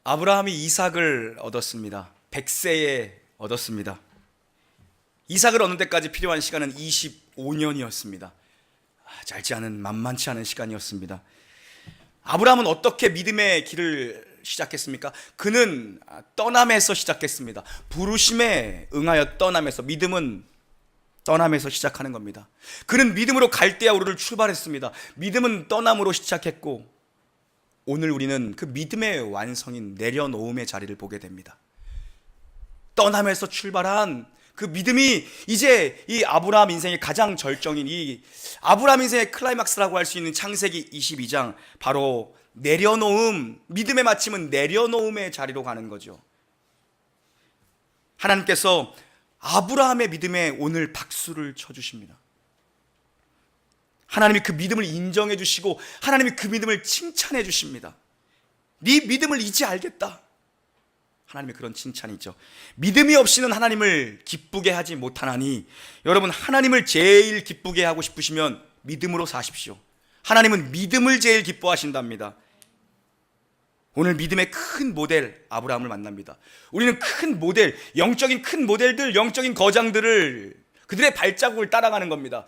아브라함이 이삭을 얻었습니다. 100세에 얻었습니다. 이삭을 얻는 데까지 필요한 시간은 25년이었습니다. 짧지 않은, 만만치 않은 시간이었습니다. 아브라함은 어떻게 믿음의 길을 시작했습니까? 그는 떠남에서 시작했습니다. 부르심에 응하여 떠남에서, 믿음은 떠남에서 시작하는 겁니다. 그는 믿음으로 갈대아 우르를 출발했습니다. 믿음은 떠남으로 시작했고, 오늘 우리는 그 믿음의 완성인 내려놓음의 자리를 보게 됩니다. 떠남에서 출발한 그 믿음이 이제 이 아브라함 인생의 가장 절정인, 이 아브라함 인생의 클라이막스라고 할 수 있는 창세기 22장, 바로 내려놓음, 믿음의 마침은 내려놓음의 자리로 가는 거죠. 하나님께서 아브라함의 믿음에 오늘 박수를 쳐주십니다. 하나님이 그 믿음을 인정해 주시고 하나님이 그 믿음을 칭찬해 주십니다. 네 믿음을 이제 알겠다. 하나님의 그런 칭찬이죠. 믿음이 없이는 하나님을 기쁘게 하지 못하나니, 여러분, 하나님을 제일 기쁘게 하고 싶으시면 믿음으로 사십시오. 하나님은 믿음을 제일 기뻐하신답니다. 오늘 믿음의 큰 모델 아브라함을 만납니다. 우리는 큰 모델, 영적인 큰 모델들, 영적인 거장들을, 그들의 발자국을 따라가는 겁니다.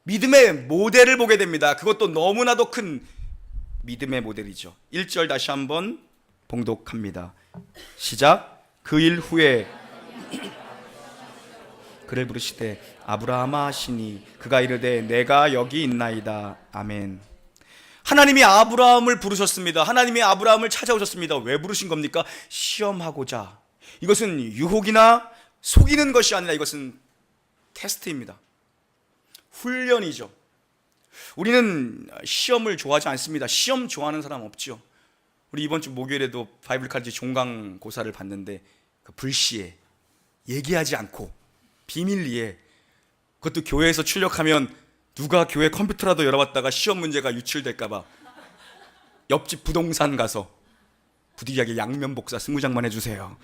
믿음의 모델을 보게 됩니다. 그것도 너무나도 큰 믿음의 모델이죠. 1절 다시 한번 봉독합니다. 시작. 그 일 후에 그를 부르시되 아브라함아 하시니 그가 이르되 내가 여기 있나이다. 아멘. 하나님이 아브라함을 부르셨습니다. 하나님이 아브라함을 찾아오셨습니다. 왜 부르신 겁니까? 시험하고자. 이것은 유혹이나 속이는 것이 아니라 이것은 테스트입니다. 훈련이죠. 우리는 시험을 좋아하지 않습니다. 시험 좋아하는 사람 없죠. 우리 이번 주 목요일에도 바이블 칼리지 종강고사를 봤는데, 그 불시에 얘기하지 않고 비밀리에, 그것도 교회에서 출력하면 누가 교회 컴퓨터라도 열어봤다가 시험 문제가 유출될까봐 옆집 부동산 가서 부득이하게 양면복사 승무장만 해주세요.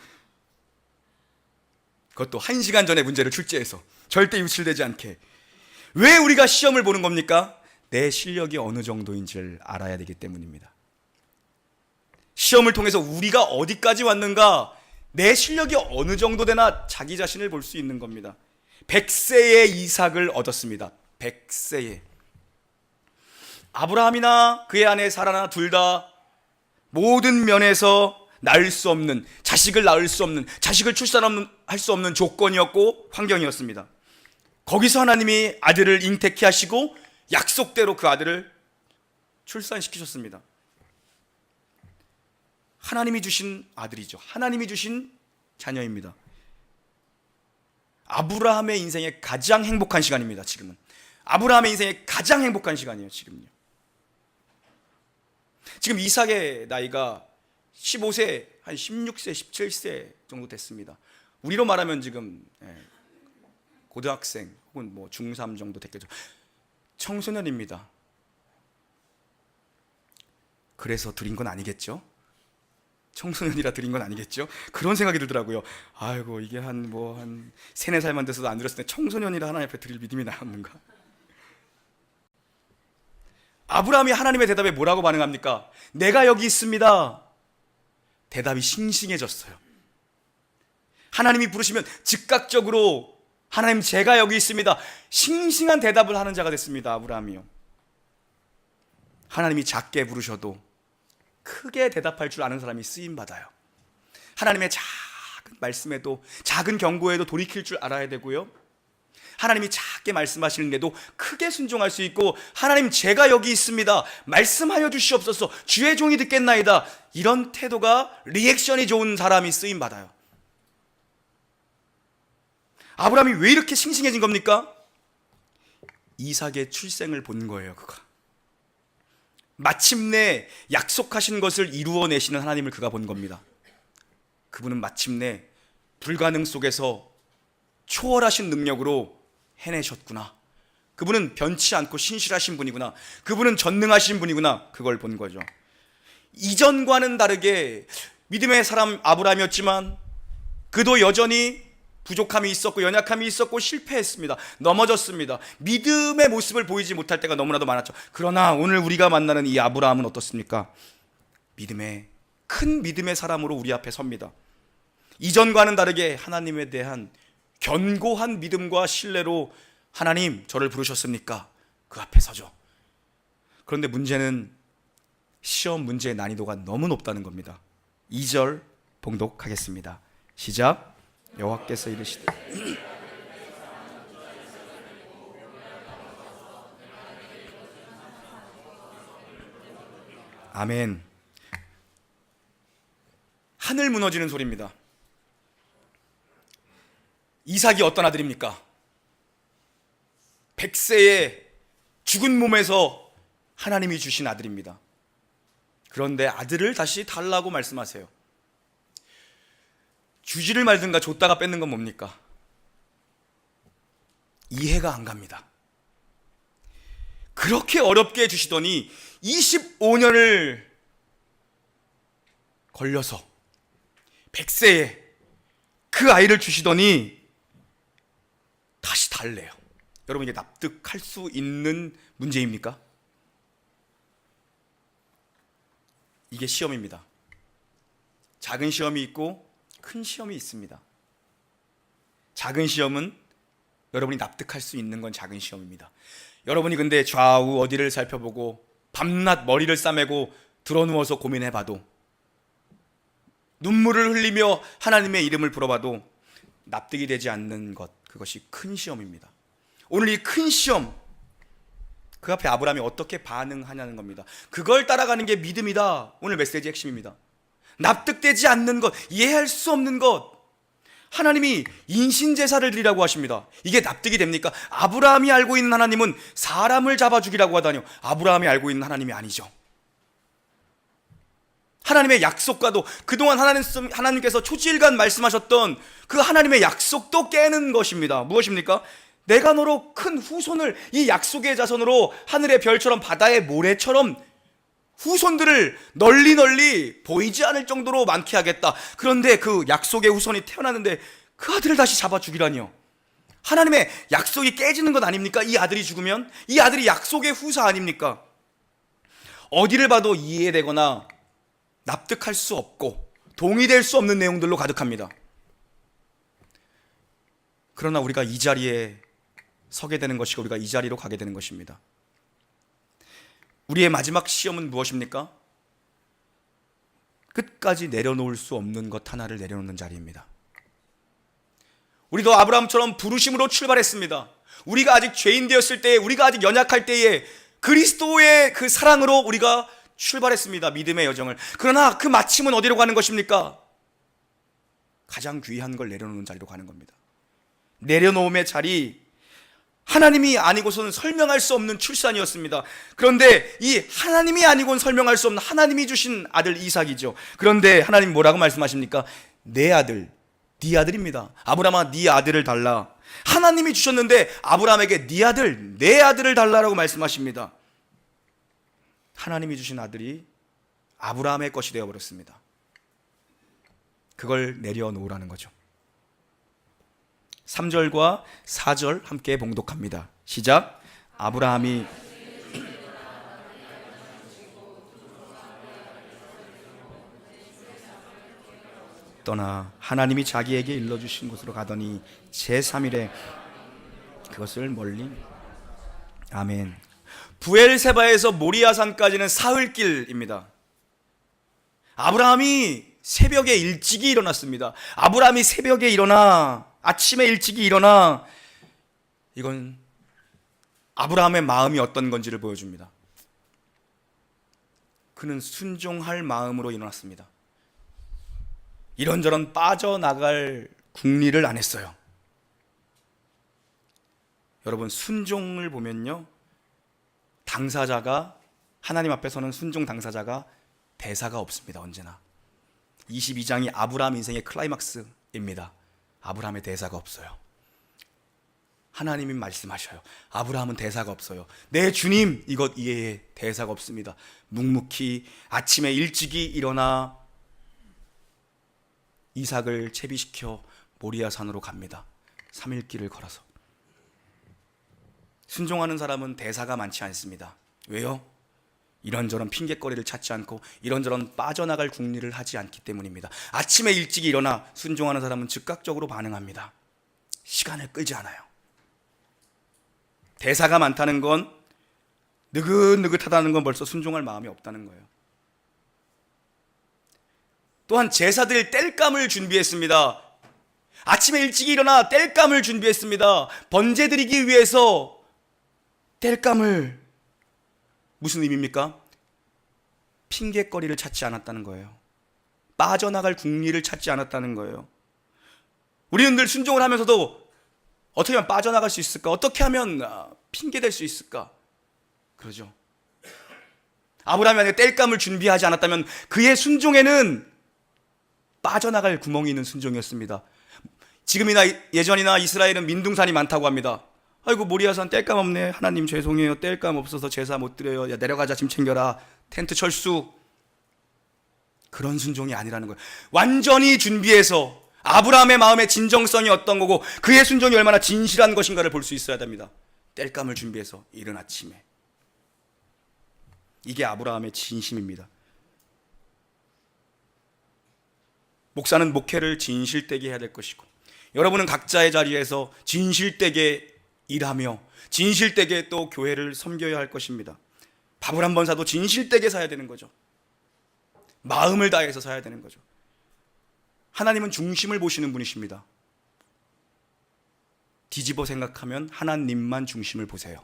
그것도 1시간 전에 문제를 출제해서 절대 유출되지 않게. 왜 우리가 시험을 보는 겁니까? 내 실력이 어느 정도인지를 알아야 되기 때문입니다. 시험을 통해서 우리가 어디까지 왔는가, 내 실력이 어느 정도 되나 자기 자신을 볼 수 있는 겁니다. 100세의 이삭을 얻었습니다. 100세에. 아브라함이나 그의 아내 사라나 둘 다 모든 면에서 낳을 수 없는, 자식을 낳을 수 없는, 자식을 출산할 수 없는 조건이었고 환경이었습니다. 거기서 하나님이 아들을 잉태케 하시고 약속대로 그 아들을 출산시키셨습니다. 하나님이 주신 아들이죠. 하나님이 주신 자녀입니다. 아브라함의 인생의 가장 행복한 시간입니다. 지금은 아브라함의 인생의 가장 행복한 시간이에요. 지금요. 지금 이삭의 나이가 15세, 한 16세, 17세 정도 됐습니다. 우리로 말하면 지금 고등학생 혹은 뭐 중3 정도 됐겠죠. 청소년입니다. 그래서 드린 건 아니겠죠? 청소년이라 드린 건 아니겠죠? 그런 생각이 들더라고요. 아이고, 이게 한 3, 4살만 돼서도 안 드렸을 때 청소년이라 하나님 앞에 드릴 믿음이 나왔는가? 아브라함이 하나님의 대답에 뭐라고 반응합니까? 내가 여기 있습니다. 대답이 싱싱해졌어요. 하나님이 부르시면 즉각적으로 하나님, 제가 여기 있습니다. 싱싱한 대답을 하는 자가 됐습니다. 아브라함이요. 하나님이 작게 부르셔도 크게 대답할 줄 아는 사람이 쓰임받아요. 하나님의 작은 말씀에도, 작은 경고에도 돌이킬 줄 알아야 되고요. 하나님이 작게 말씀하시는데도 크게 순종할 수 있고, 하나님, 제가 여기 있습니다. 말씀하여 주시옵소서. 주의 종이 듣겠나이다. 이런 태도가, 리액션이 좋은 사람이 쓰임받아요. 아브라함이 왜 이렇게 싱싱해진 겁니까? 이삭의 출생을 본 거예요. 그가 마침내 약속하신 것을 이루어내시는 하나님을 그가 본 겁니다. 그분은 마침내 불가능 속에서 초월하신 능력으로 해내셨구나. 그분은 변치 않고 신실하신 분이구나. 그분은 전능하신 분이구나. 그걸 본 거죠. 이전과는 다르게 믿음의 사람 아브라함이었지만 그도 여전히 부족함이 있었고 연약함이 있었고 실패했습니다. 넘어졌습니다. 믿음의 모습을 보이지 못할 때가 너무나도 많았죠. 그러나 오늘 우리가 만나는 이 아브라함은 어떻습니까? 믿음의 큰 믿음의 사람으로 우리 앞에 섭니다. 이전과는 다르게 하나님에 대한 견고한 믿음과 신뢰로 하나님 저를 부르셨습니까? 그 앞에 서죠. 그런데 문제는 시험 문제의 난이도가 너무 높다는 겁니다. 2절 봉독하겠습니다. 시작. 여호와께서 이르시되 아멘. 하늘 무너지는 소리입니다. 이삭이 어떤 아들입니까? 100세의 죽은 몸에서 하나님이 주신 아들입니다. 그런데 아들을 다시 달라고 말씀하세요. 주지를 말든가 줬다가 뺏는 건 뭡니까? 이해가 안 갑니다. 그렇게 어렵게 주시더니 25년을 걸려서 100세에 그 아이를 주시더니 다시 달래요. 여러분, 이게 납득할 수 있는 문제입니까? 이게 시험입니다. 작은 시험이 있고 큰 시험이 있습니다. 작은 시험은 여러분이 납득할 수 있는 건 작은 시험입니다. 여러분이 근데 좌우 어디를 살펴보고 밤낮 머리를 싸매고 드러누워서 고민해봐도, 눈물을 흘리며 하나님의 이름을 불어봐도 납득이 되지 않는 것, 그것이 큰 시험입니다. 오늘 이 큰 시험, 그 앞에 아브라함이 어떻게 반응하냐는 겁니다. 그걸 따라가는 게 믿음이다. 오늘 메시지의 핵심입니다. 납득되지 않는 것, 이해할 수 없는 것, 하나님이 인신제사를 드리라고 하십니다. 이게 납득이 됩니까? 아브라함이 알고 있는 하나님은 사람을 잡아 죽이라고 하다니요. 아브라함이 알고 있는 하나님이 아니죠. 하나님의 약속과도, 그동안 하나님께서 초지일간 말씀하셨던 그 하나님의 약속도 깨는 것입니다. 무엇입니까? 내가 너로 큰 후손을, 이 약속의 자손으로 하늘의 별처럼 바다의 모래처럼 후손들을 널리 보이지 않을 정도로 많게 하겠다. 그런데 그 약속의 후손이 태어났는데 그 아들을 다시 잡아 죽이라니요. 하나님의 약속이 깨지는 것 아닙니까? 이 아들이 죽으면 이 아들이 약속의 후사 아닙니까? 어디를 봐도 이해되거나 납득할 수 없고 동의될 수 없는 내용들로 가득합니다. 그러나 우리가 이 자리에 서게 되는 것이고 우리가 이 자리로 가게 되는 것입니다. 우리의 마지막 시험은 무엇입니까? 끝까지 내려놓을 수 없는 것 하나를 내려놓는 자리입니다. 우리도 아브라함처럼 부르심으로 출발했습니다. 우리가 아직 죄인 되었을 때에, 우리가 아직 연약할 때에 그리스도의 그 사랑으로 우리가 출발했습니다. 믿음의 여정을. 그러나 그 마침은 어디로 가는 것입니까? 가장 귀한 걸 내려놓는 자리로 가는 겁니다. 내려놓음의 자리, 하나님이 아니고서는 설명할 수 없는 출산이었습니다. 그런데 이 하나님이 아니고는 설명할 수 없는 하나님이 주신 아들 이삭이죠. 그런데 하나님 뭐라고 말씀하십니까? 내 아들, 네 아들입니다. 아브라함아, 네 아들을 달라. 하나님이 주셨는데 아브라함에게 네 아들, 내 아들을 달라라고 말씀하십니다. 하나님이 주신 아들이 아브라함의 것이 되어버렸습니다. 그걸 내려놓으라는 거죠. 3절과 4절 함께 봉독합니다. 시작. 아브라함이 떠나 하나님이 자기에게 일러주신 곳으로 가더니 제3일에 그것을 멀리. 아멘. 부엘세바에서 모리아산까지는 사흘길입니다. 아브라함이 새벽에 일찍이 일어났습니다. 아브라함이 새벽에 일어나, 아침에 일찍이 일어나, 이건 아브라함의 마음이 어떤 건지를 보여줍니다. 그는 순종할 마음으로 일어났습니다. 이런저런 빠져나갈 궁리를 안 했어요. 여러분, 순종을 보면요, 당사자가, 하나님 앞에서는 순종 당사자가 대사가 없습니다. 언제나 22장이 아브라함 인생의 클라이막스입니다. 아브라함의 대사가 없어요. 하나님이 말씀하셔요. 아브라함은 대사가 없어요. 내 주님, 이것 이해해. 대사가 없습니다. 묵묵히 아침에 일찍이 일어나 이삭을 채비시켜 모리아산으로 갑니다. 3일 길을 걸어서. 순종하는 사람은 대사가 많지 않습니다. 왜요? 이런저런 핑계거리를 찾지 않고 이런저런 빠져나갈 궁리를 하지 않기 때문입니다. 아침에 일찍 일어나 순종하는 사람은 즉각적으로 반응합니다. 시간을 끌지 않아요. 대사가 많다는 건, 느긋느긋하다는 건 벌써 순종할 마음이 없다는 거예요. 또한 제사드릴 땔감을 준비했습니다. 아침에 일찍 일어나 땔감을 준비했습니다. 번제 드리기 위해서 땔감을, 무슨 의미입니까? 핑계거리를 찾지 않았다는 거예요. 빠져나갈 궁리를 찾지 않았다는 거예요. 우리는 늘 순종을 하면서도 어떻게 하면 빠져나갈 수 있을까? 어떻게 하면 핑계댈 수 있을까? 그러죠. 아브라함이 만약에 땔감을 준비하지 않았다면 그의 순종에는 빠져나갈 구멍이 있는 순종이었습니다. 지금이나 예전이나 이스라엘은 민둥산이 많다고 합니다. 아이고 모리아산 땔감 없네. 하나님 죄송해요. 땔감 없어서 제사 못 드려요. 야 내려가자, 짐 챙겨라. 텐트 철수. 그런 순종이 아니라는 거예요. 완전히 준비해서 아브라함의 마음의 진정성이 어떤 거고 그의 순종이 얼마나 진실한 것인가를 볼 수 있어야 됩니다. 땔감을 준비해서 이른 아침에. 이게 아브라함의 진심입니다. 목사는 목회를 진실되게 해야 될 것이고, 여러분은 각자의 자리에서 진실되게 일하며 진실되게 또 교회를 섬겨야 할 것입니다. 밥을 한 번 사도 진실되게 사야 되는 거죠. 마음을 다해서 사야 되는 거죠. 하나님은 중심을 보시는 분이십니다. 뒤집어 생각하면 하나님만 중심을 보세요.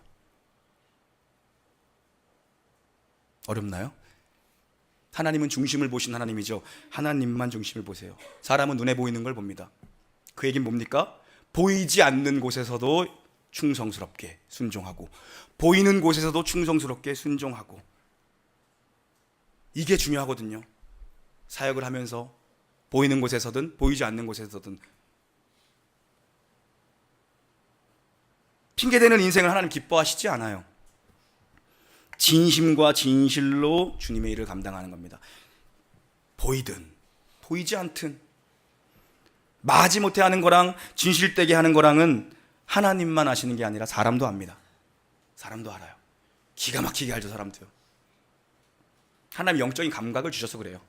어렵나요? 하나님은 중심을 보신 하나님이죠. 하나님만 중심을 보세요. 사람은 눈에 보이는 걸 봅니다. 그 얘기는 뭡니까? 보이지 않는 곳에서도 충성스럽게 순종하고 보이는 곳에서도 충성스럽게 순종하고, 이게 중요하거든요. 사역을 하면서 보이는 곳에서든 보이지 않는 곳에서든 핑계대는 인생을 하나님 기뻐하시지 않아요. 진심과 진실로 주님의 일을 감당하는 겁니다. 보이든 보이지 않든 마지못해 하는 거랑 진실되게 하는 거랑은 하나님만 아시는 게 아니라 사람도 압니다. 사람도 알아요. 기가 막히게 알죠, 사람도요. 하나님 영적인 감각을 주셔서 그래요.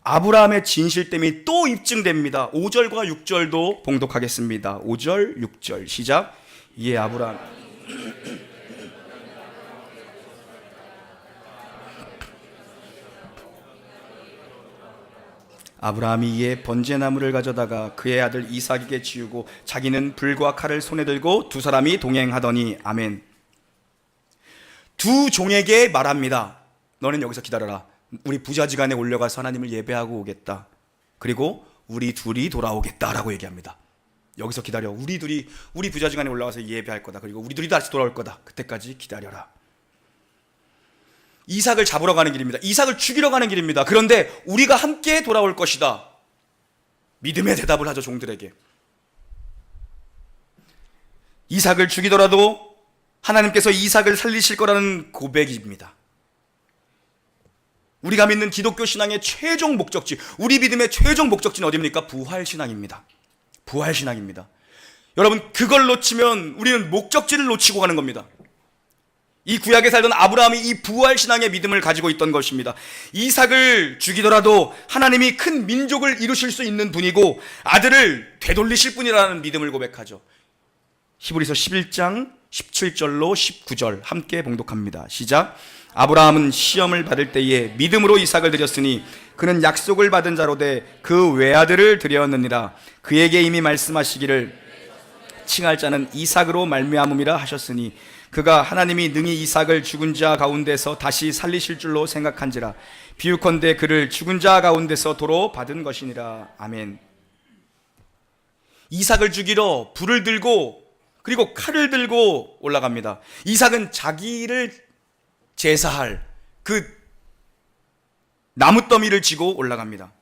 아브라함의 진실됨이 또 입증됩니다. 5절과 6절도 봉독하겠습니다. 5절, 6절 시작. 이에 아브라함이 이에 번제나무를 가져다가 그의 아들 이삭에게 지우고 자기는 불과 칼을 손에 들고 두 사람이 동행하더니. 아멘. 두 종에게 말합니다. 너는 여기서 기다려라. 우리 부자지간에 올려가서 하나님을 예배하고 오겠다. 그리고 우리 둘이 돌아오겠다라고 얘기합니다. 여기서 기다려. 우리 부자지간에 올라가서 예배할 거다. 그리고 우리 둘이 다시 돌아올 거다. 그때까지 기다려라. 이삭을 잡으러 가는 길입니다. 이삭을 죽이러 가는 길입니다. 그런데 우리가 함께 돌아올 것이다. 믿음의 대답을 하죠, 종들에게. 이삭을 죽이더라도 하나님께서 이삭을 살리실 거라는 고백입니다. 우리가 믿는 기독교 신앙의 최종 목적지, 우리 믿음의 최종 목적지는 어디입니까? 부활신앙입니다. 부활신앙입니다. 여러분, 그걸 놓치면 우리는 목적지를 놓치고 가는 겁니다. 이 구약에 살던 아브라함이 이 부활신앙의 믿음을 가지고 있던 것입니다. 이삭을 죽이더라도 하나님이 큰 민족을 이루실 수 있는 분이고 아들을 되돌리실 분이라는 믿음을 고백하죠. 히브리서 11장 17절로 19절 함께 봉독합니다. 시작. 아브라함은 시험을 받을 때에 믿음으로 이삭을 드렸으니 그는 약속을 받은 자로 돼 그 외아들을 드렸느니라. 그에게 이미 말씀하시기를 칭할 자는 이삭으로 말미암음이라 하셨으니 그가 하나님이 능히 이삭을 죽은 자 가운데서 다시 살리실 줄로 생각한지라. 비유컨대 그를 죽은 자 가운데서 도로 받은 것이니라. 아멘. 이삭을 죽이러 불을 들고 그리고 칼을 들고 올라갑니다. 이삭은 자기를 제사할 그 나무더미를 지고 올라갑니다.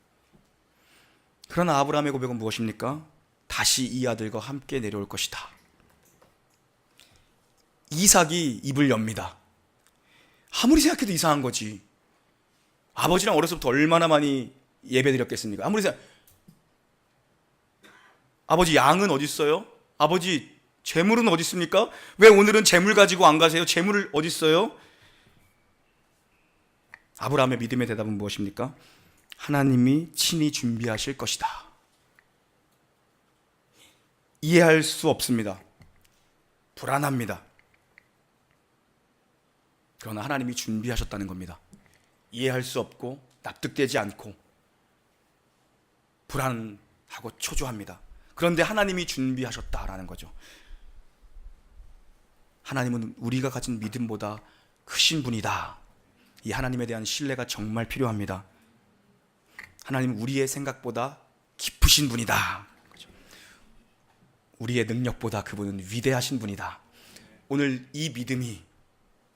그러나 아브라함의 고백은 무엇입니까? 다시 이 아들과 함께 내려올 것이다. 이삭이 입을 엽니다. 아무리 생각해도 이상한 거지. 아버지랑 어렸을 때부터 얼마나 많이 예배드렸겠습니까? 아무리 생각, 아버지 양은 어디 있어요? 아버지 재물은 어디 있습니까? 왜 오늘은 재물 가지고 안 가세요? 재물을 어디 있어요? 아브라함의 믿음의 대답은 무엇입니까? 하나님이 친히 준비하실 것이다. 이해할 수 없습니다. 불안합니다. 그러나 하나님이 준비하셨다는 겁니다. 이해할 수 없고 납득되지 않고 불안하고 초조합니다. 그런데 하나님이 준비하셨다라는 거죠. 하나님은 우리가 가진 믿음보다 크신 분이다. 이 하나님에 대한 신뢰가 정말 필요합니다. 하나님은 우리의 생각보다 깊으신 분이다. 우리의 능력보다 그분은 위대하신 분이다. 오늘 이 믿음이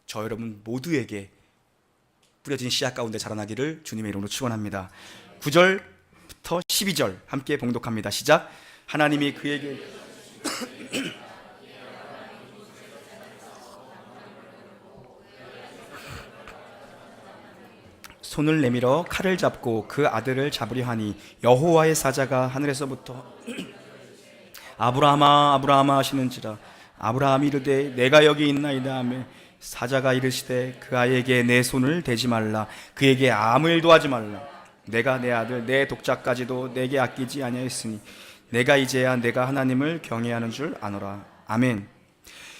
저 여러분 모두에게 뿌려진 씨앗 가운데 자라나기를 주님의 이름으로 축원합니다. 9절부터 12절 함께 봉독합니다. 시작. 하나님이 그에게 손을 내밀어 칼을 잡고 그 아들을 잡으려 하니 여호와의 사자가 하늘에서부터 아브라함아 아브라함아 하시는지라. 아브라함이 이르되 내가 여기 있나이다 하며 사자가 이르시되 그 아이에게 내 손을 대지 말라. 그에게 아무 일도 하지 말라. 내가 내 아들 내 독자까지도 내게 아끼지 아니하였으니 내가 이제야 내가 하나님을 경외하는 줄 아노라. 아멘.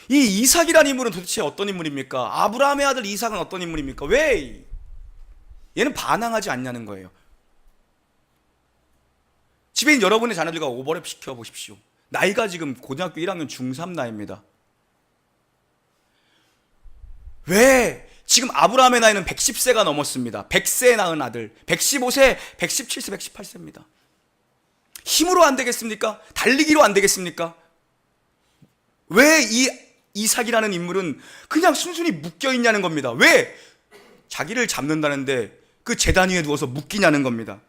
이 이삭이라는 인물은 도대체 어떤 인물입니까? 아브라함의 아들 이삭은 어떤 인물입니까? 왜 얘는 반항하지 않냐는 거예요. 집에 있는 여러분의 자녀들과 오버랩 시켜보십시오. 나이가 지금 고등학교 1학년 중3 나이입니다. 왜? 지금 아브라함의 나이는 110세가 넘었습니다. 100세에 낳은 아들, 115세, 117세, 118세입니다. 힘으로 안 되겠습니까? 달리기로 안 되겠습니까? 왜 이 이삭이라는 인물은 그냥 순순히 묶여 있냐는 겁니다. 왜? 자기를 잡는다는데 그 제단 위에 누워서 묶이냐는 겁니다.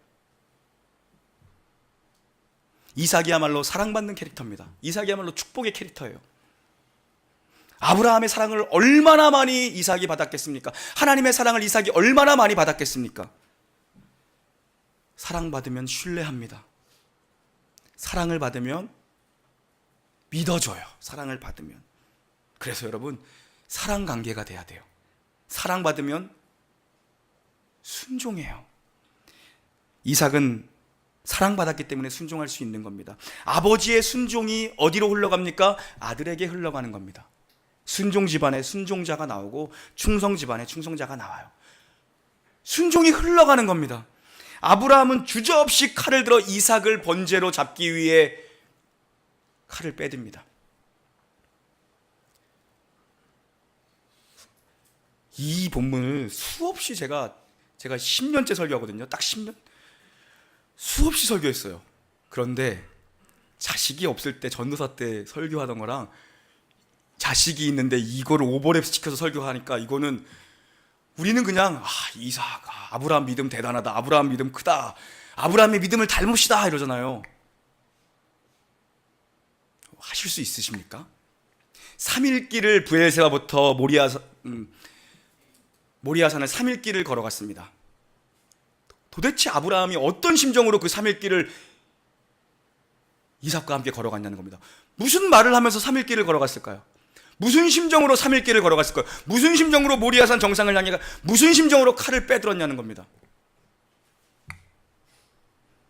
이삭이야말로 사랑받는 캐릭터입니다. 이삭이야말로 축복의 캐릭터예요. 아브라함의 사랑을 얼마나 많이 이삭이 받았겠습니까? 하나님의 사랑을 이삭이 얼마나 많이 받았겠습니까? 사랑받으면 신뢰합니다. 사랑을 받으면 믿어줘요. 사랑을 받으면. 그래서 여러분, 사랑 관계가 돼야 돼요. 사랑받으면 순종해요. 이삭은 사랑받았기 때문에 순종할 수 있는 겁니다. 아버지의 순종이 어디로 흘러갑니까? 아들에게 흘러가는 겁니다. 순종 집안에 순종자가 나오고 충성 집안에 충성자가 나와요. 순종이 흘러가는 겁니다. 아브라함은 주저없이 칼을 들어 이삭을 번제로 잡기 위해 칼을 빼듭니다. 이 본문을 수없이 제가 10년째 설교하거든요. 딱 10년? 수없이 설교했어요. 그런데 자식이 없을 때 전도사 때 설교하던 거랑 자식이 있는데 이거를 오버랩 시켜서 설교하니까 이거는 우리는 그냥 이삭, 아브라함 믿음 대단하다, 아브라함 믿음 크다, 아브라함의 믿음을 닮으시다 이러잖아요. 하실 수 있으십니까? 3일길을 브엘세바부터 모리아산을 3일길을 걸어갔습니다. 도대체 아브라함이 어떤 심정으로 그 3일길을 이삭과 함께 걸어갔냐는 겁니다. 무슨 말을 하면서 3일길을 걸어갔을까요? 무슨 심정으로 3일길을 걸어갔을까요? 무슨 심정으로 모리아산 정상을 향해 무슨 심정으로 칼을 빼들었냐는 겁니다.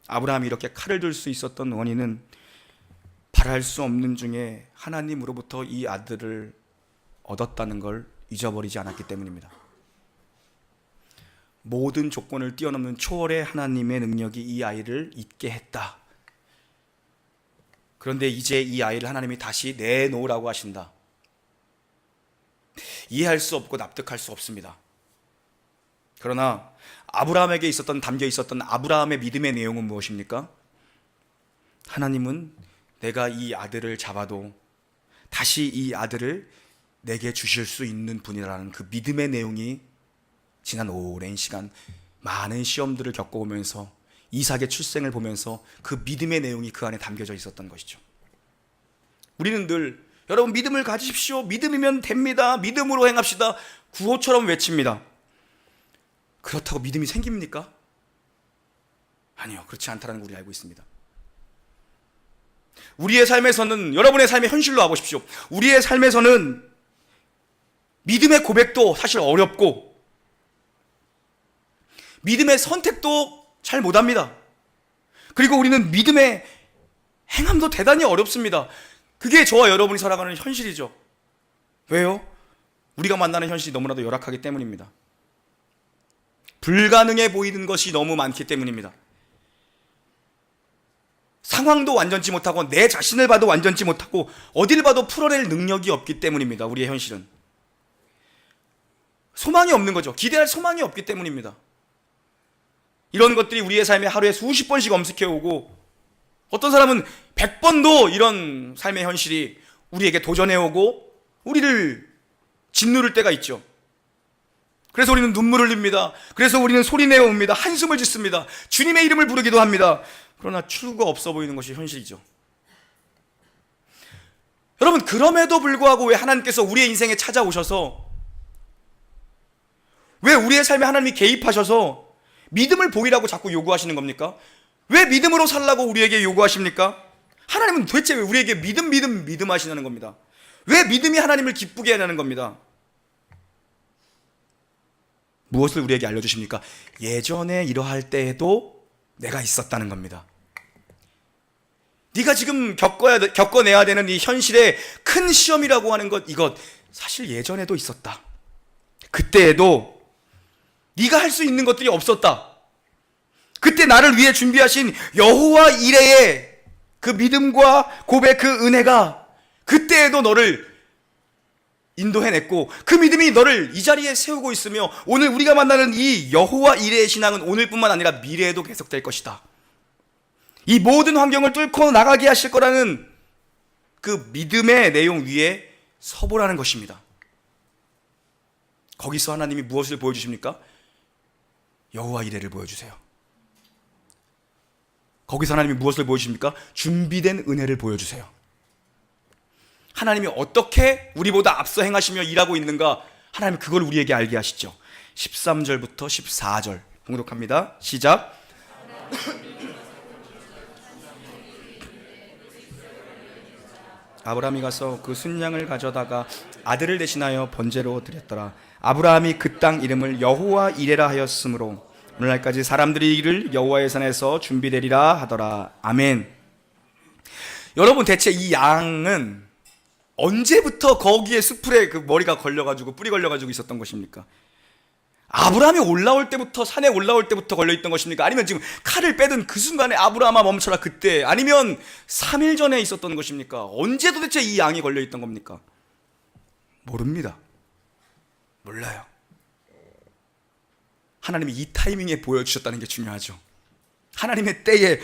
아브라함이 이렇게 칼을 들 수 있었던 원인은 바랄 수 없는 중에 하나님으로부터 이 아들을 얻었다는 걸 잊어버리지 않았기 때문입니다. 모든 조건을 뛰어넘는 초월의 하나님의 능력이 이 아이를 잊게 했다. 그런데 이제 이 아이를 하나님이 다시 내놓으라고 하신다. 이해할 수 없고 납득할 수 없습니다. 그러나 아브라함에게 담겨 있었던 아브라함의 믿음의 내용은 무엇입니까? 하나님은 내가 이 아들을 잡아도 다시 이 아들을 내게 주실 수 있는 분이라는 그 믿음의 내용이 지난 오랜 시간 많은 시험들을 겪어오면서 이삭의 출생을 보면서 그 믿음의 내용이 그 안에 담겨져 있었던 것이죠. 우리는 늘 여러분 믿음을 가지십시오. 믿음이면 됩니다. 믿음으로 행합시다. 구호처럼 외칩니다. 그렇다고 믿음이 생깁니까? 아니요. 그렇지 않다는 걸 우리 알고 있습니다. 우리의 삶에서는 여러분의 삶의 현실로 와보십시오. 우리의 삶에서는 믿음의 고백도 사실 어렵고 믿음의 선택도 잘 못합니다. 그리고 우리는 믿음의 행함도 대단히 어렵습니다. 그게 저와 여러분이 살아가는 현실이죠. 왜요? 우리가 만나는 현실이 너무나도 열악하기 때문입니다. 불가능해 보이는 것이 너무 많기 때문입니다. 상황도 완전치 못하고 내 자신을 봐도 완전치 못하고 어딜 봐도 풀어낼 능력이 없기 때문입니다. 우리의 현실은. 소망이 없는 거죠. 기대할 소망이 없기 때문입니다. 이런 것들이 우리의 삶에 하루에 수십 번씩 엄습해 오고 어떤 사람은 100번도 이런 삶의 현실이 우리에게 도전해 오고 우리를 짓누를 때가 있죠. 그래서 우리는 눈물을 흘립니다. 그래서 우리는 소리내어 옵니다. 한숨을 짓습니다. 주님의 이름을 부르기도 합니다. 그러나 출구가 없어 보이는 것이 현실이죠. 여러분, 그럼에도 불구하고 왜 하나님께서 우리의 인생에 찾아오셔서, 왜 우리의 삶에 하나님이 개입하셔서 믿음을 보이라고 자꾸 요구하시는 겁니까? 왜 믿음으로 살라고 우리에게 요구하십니까? 하나님은 도대체 왜 우리에게 믿음 하시냐는 겁니다. 왜 믿음이 하나님을 기쁘게 하냐는 겁니다. 무엇을 우리에게 알려주십니까? 예전에 이러할 때에도 내가 있었다는 겁니다. 네가 지금 겪어내야 되는 이 현실의 큰 시험이라고 하는 이것 사실 예전에도 있었다. 그때에도 네가 할 수 있는 것들이 없었다. 그때 나를 위해 준비하신 여호와 이레의 그 믿음과 고백, 그 은혜가 그때에도 너를 인도해냈고 그 믿음이 너를 이 자리에 세우고 있으며 오늘 우리가 만나는 이 여호와 이레의 신앙은 오늘뿐만 아니라 미래에도 계속될 것이다. 이 모든 환경을 뚫고 나가게 하실 거라는 그 믿음의 내용 위에 서보라는 것입니다. 거기서 하나님이 무엇을 보여주십니까? 여호와 이레를 보여주세요. 거기서 하나님이 무엇을 보여주십니까? 준비된 은혜를 보여주세요. 하나님이 어떻게 우리보다 앞서 행하시며 일하고 있는가, 하나님이 그걸 우리에게 알게 하시죠. 13절부터 14절 봉독합니다. 시작. 아브라함이 가서 그 순양을 가져다가 아들을 대신하여 번제로 드렸더라. 아브라함이 그 땅 이름을 여호와 이레라 하였으므로 오늘날까지 사람들이 이를 여호와의 산에서 준비되리라 하더라. 아멘. 여러분, 대체 이 양은 언제부터 거기에 수풀에 그 머리가 걸려가지고 뿌리 걸려가지고 있었던 것입니까? 아브라함이 올라올 때부터, 산에 올라올 때부터 걸려있던 것입니까? 아니면 지금 칼을 빼든 그 순간에 아브라함아 멈춰라 그때, 아니면 3일 전에 있었던 것입니까? 언제 도대체 이 양이 걸려있던 겁니까? 모릅니다. 몰라요. 하나님이 이 타이밍에 보여주셨다는 게 중요하죠. 하나님의 때에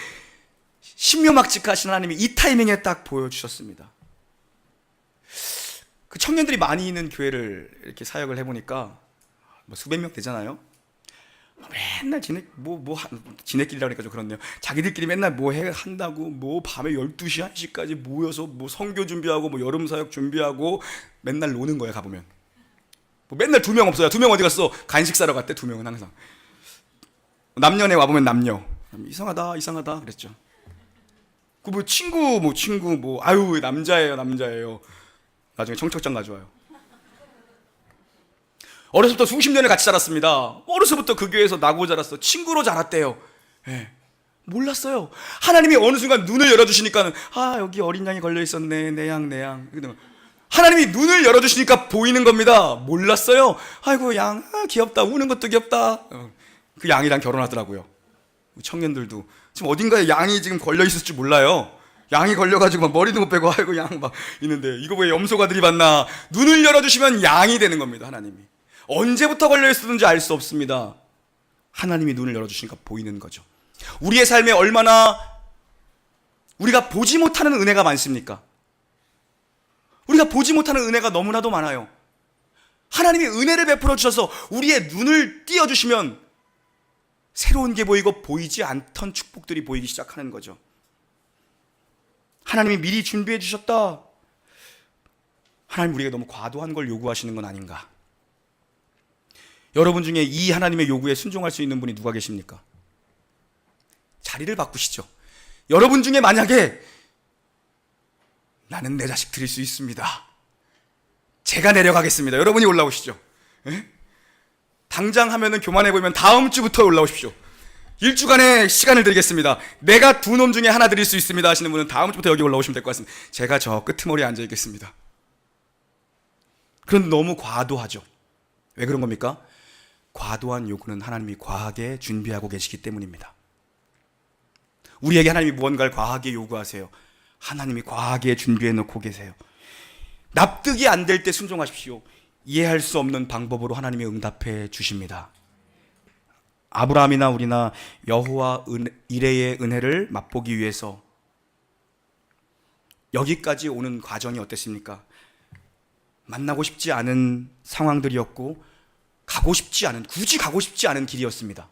신묘막직하신 하나님이 이 타이밍에 딱 보여주셨습니다. 그 청년들이 많이 있는 교회를 이렇게 사역을 해보니까 뭐 수백 명 되잖아요. 맨날 지네끼리라고 하니까 좀 그렇네요. 자기들끼리 맨날 한다고 밤에 12시, 1시까지 모여서 선교 준비하고 여름 사역 준비하고 맨날 노는 거예요. 가보면 맨날 2명 없어요. 2명 어디 갔어? 간식 사러 갔대. 2명은 항상. 남녀네 와보면 남녀. 이상하다 그랬죠. 그 친구 아유 남자예요. 나중에 청첩장 가져와요. 어려서부터 수십 년을 같이 자랐습니다. 어려서부터 그 교회에서 나고 자랐어. 친구로 자랐대요. 네. 몰랐어요. 하나님이 어느 순간 눈을 열어주시니까는 여기 어린 양이 걸려있었네. 내 양. 하나님이 눈을 열어주시니까 보이는 겁니다. 몰랐어요. 아이고 양 귀엽다. 우는 것도 귀엽다. 그 양이랑 결혼하더라고요. 청년들도 지금 어딘가에 양이 지금 걸려있을 줄 몰라요. 양이 걸려가지고 머리도 못 빼고 아이고 양 있는데 이거 왜 염소가 들이받나. 눈을 열어주시면 양이 되는 겁니다. 하나님이 언제부터 걸려있었는지 알 수 없습니다. 하나님이 눈을 열어주시니까 보이는 거죠. 우리의 삶에 얼마나 우리가 보지 못하는 은혜가 많습니까? 우리가 보지 못하는 은혜가 너무나도 많아요. 하나님이 은혜를 베풀어 주셔서 우리의 눈을 띄워주시면 새로운 게 보이고 보이지 않던 축복들이 보이기 시작하는 거죠. 하나님이 미리 준비해 주셨다. 하나님 우리에게 너무 과도한 걸 요구하시는 건 아닌가? 여러분 중에 이 하나님의 요구에 순종할 수 있는 분이 누가 계십니까? 자리를 바꾸시죠. 여러분 중에 만약에 나는 내 자식 드릴 수 있습니다. 제가 내려가겠습니다. 여러분이 올라오시죠. 에? 당장 하면은 교만해 보이면 다음 주부터 올라오십시오. 일주간의 시간을 드리겠습니다. 내가 두 놈 중에 하나 드릴 수 있습니다 하시는 분은 다음 주부터 여기 올라오시면 될 것 같습니다. 제가 저 끄트머리에 앉아 있겠습니다. 그런데 너무 과도하죠. 왜 그런 겁니까? 과도한 요구는 하나님이 과하게 준비하고 계시기 때문입니다. 우리에게 하나님이 무언가를 과하게 요구하세요. 하나님이 과하게 준비해 놓고 계세요. 납득이 안 될 때 순종하십시오. 이해할 수 없는 방법으로 하나님이 응답해 주십니다. 아브라함이나 우리나 여호와 이레의 은혜를 맛보기 위해서 여기까지 오는 과정이 어땠습니까? 만나고 싶지 않은 상황들이었고 굳이 가고 싶지 않은 길이었습니다.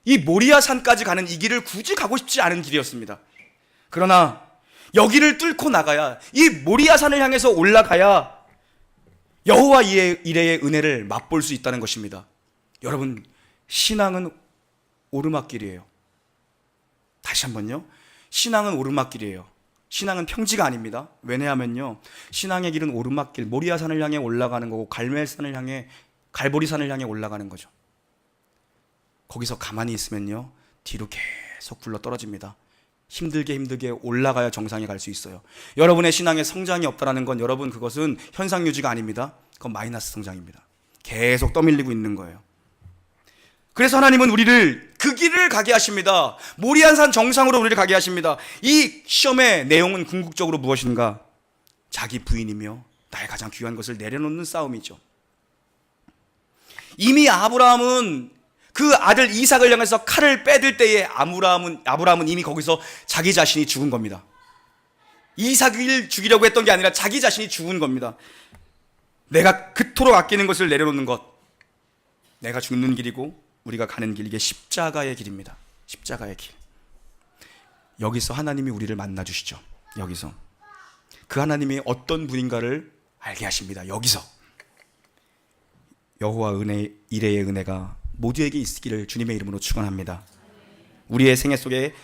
이 모리아 산까지 가는 이 길을 굳이 가고 싶지 않은 길이었습니다. 그러나 여기를 뚫고 나가야, 이 모리아 산을 향해서 올라가야 여호와 이레의 은혜를 맛볼 수 있다는 것입니다. 여러분, 신앙은 오르막길이에요. 다시 한번요. 신앙은 오르막길이에요. 신앙은 평지가 아닙니다. 왜냐하면요, 신앙의 길은 오르막길, 모리아 산을 향해 올라가는 거고 갈보리 산을 향해 올라가는 거죠. 거기서 가만히 있으면요, 뒤로 계속 굴러 떨어집니다. 힘들게 올라가야 정상에 갈 수 있어요. 여러분의 신앙에 성장이 없다는 건 여러분, 그것은 현상 유지가 아닙니다. 그건 마이너스 성장입니다. 계속 떠밀리고 있는 거예요. 그래서 하나님은 우리를 그 길을 가게 하십니다. 모리아산 정상으로 우리를 가게 하십니다. 이 시험의 내용은 궁극적으로 무엇인가? 자기 부인이며 나의 가장 귀한 것을 내려놓는 싸움이죠. 이미 아브라함은 그 아들 이삭을 향해서 칼을 빼들 때에 아브라함은 이미 거기서 자기 자신이 죽은 겁니다. 이삭을 죽이려고 했던 게 아니라 자기 자신이 죽은 겁니다. 내가 그토록 아끼는 것을 내려놓는 것, 내가 죽는 길이고 우리가 가는 길, 이게 십자가의 길입니다. 십자가의 길. 여기서 하나님이 우리를 만나 주시죠. 여기서 그 하나님이 어떤 분인가를 알게 하십니다. 여기서 여호와 이레의 은혜가 모두에게 있기를 주님의 이름으로 축원합니다. 우리의 생애 속에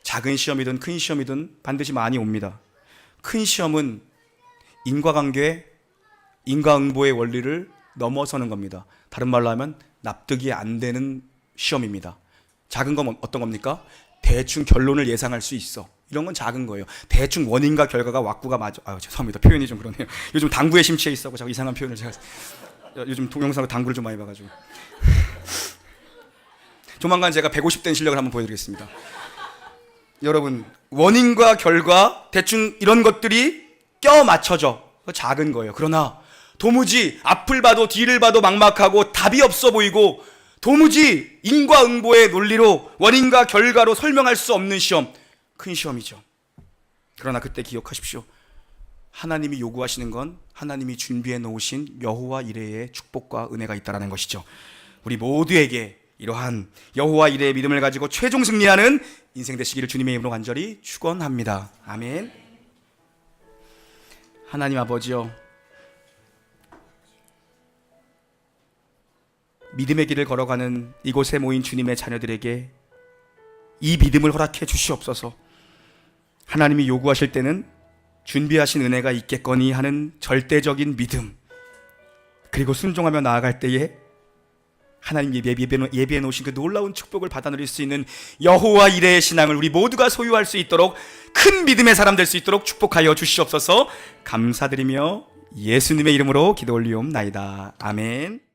작은 시험이든 큰 시험이든 반드시 많이 옵니다. 큰 시험은 인과관계, 인과응보의 원리를 넘어서는 겁니다. 다른 말로 하면 납득이 안 되는 시험입니다. 작은 건 어떤 겁니까? 대충 결론을 예상할 수 있어. 이런 건 작은 거예요. 대충 원인과 결과가 왁구가 맞아. 죄송합니다. 표현이 좀 그러네요. 요즘 당구에 심취해 있어서 자꾸 이상한 표현을 제가 요즘 동영상으로 당구를 좀 많이 봐가지고. 조만간 제가 150된 실력을 한번 보여드리겠습니다. 여러분, 원인과 결과, 대충 이런 것들이 껴 맞춰져. 작은 거예요. 그러나 도무지 앞을 봐도 뒤를 봐도 막막하고 답이 없어 보이고 도무지 인과응보의 논리로 원인과 결과로 설명할 수 없는 시험, 큰 시험이죠. 그러나 그때 기억하십시오. 하나님이 요구하시는 건 하나님이 준비해 놓으신 여호와 이레의 축복과 은혜가 있다는 것이죠. 우리 모두에게 이러한 여호와 이레의 믿음을 가지고 최종 승리하는 인생 되시기를 주님의 이름으로 간절히 축원합니다. 아멘. 하나님 아버지요, 믿음의 길을 걸어가는 이곳에 모인 주님의 자녀들에게 이 믿음을 허락해 주시옵소서. 하나님이 요구하실 때는 준비하신 은혜가 있겠거니 하는 절대적인 믿음, 그리고 순종하며 나아갈 때에 하나님이 예비해 놓으신 그 놀라운 축복을 받아 누릴 수 있는 여호와 이레의 신앙을 우리 모두가 소유할 수 있도록, 큰 믿음의 사람 될 수 있도록 축복하여 주시옵소서. 감사드리며 예수님의 이름으로 기도 올리옵나이다. 아멘.